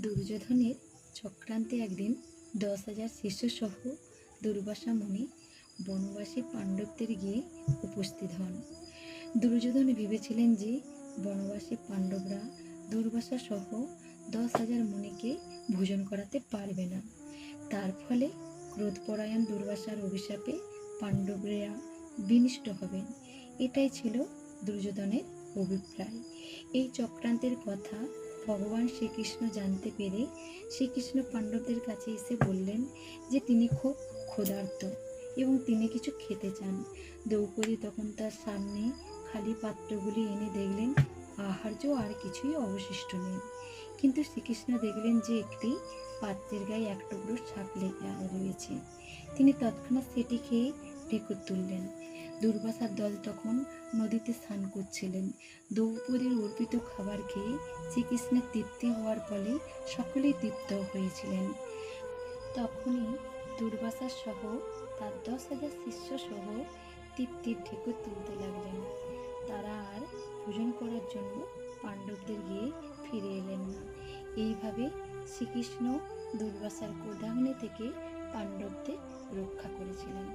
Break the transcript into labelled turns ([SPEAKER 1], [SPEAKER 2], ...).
[SPEAKER 1] দুর্যোধনের চক্রান্তে একদিন 10,000 শিষ্যসহ দুর্বাসা মুনি বনবাসী পাণ্ডবদের গিয়ে উপস্থিত হন। দুর্যোধন ভেবেছিলেন যে বনবাসী পাণ্ডবরা দুর্বাসা সহ 10,000 মুনিকে ভোজন করাতে পারবে না। তার ফলে ক্রোধপরায়ণ দুর্বাসার অভিশাপে পাণ্ডবরা বিনষ্ট হবেন। এটাই ছিল দুর্যোধনের অভিপ্রায়। এই চক্রান্তের কথা ভগবান শ্রীকৃষ্ণ জানতে পেরে শ্রীকৃষ্ণ পাণ্ডবদের কাছে এসে বললেন যে তিনি খুব ক্ষুধার্ত এবং তিনি কিছু খেতে চান। দ্রৌপদী তখন তার সামনে খালি পাত্রগুলি এনে দেখলেন আহার্য আর কিছুই অবশিষ্ট নেই। কিন্তু শ্রীকৃষ্ণ দেখলেন যে একটি পাত্রের গায়ে এক টুকরো শাক লেগে রয়েছে। তিনি তৎক্ষণাৎ সেটি খেয়ে ঢেকুর তুললেন। দুর্বাসার দল তখন নদীতে স্নান করছিলেন। দ্রৌপদীর অর্পিত খাবার খেয়ে শ্রীকৃষ্ণের তৃপ্তি হওয়ার ফলে সকলেই তৃপ্ত হয়েছিলেন। তখনই দুর্বাসা সহ তার 10,000 শিষ্য সহ তৃপ্তির ঢেকুর তুলতে লাগলেন। তারা আর ভোজন করার জন্য পাণ্ডবদের গিয়ে ফিরে এলেন না। এইভাবে শ্রীকৃষ্ণ দুর্বাসার ক্রোধাগ্নি থেকে পাণ্ডবদের রক্ষা করেছিলেন।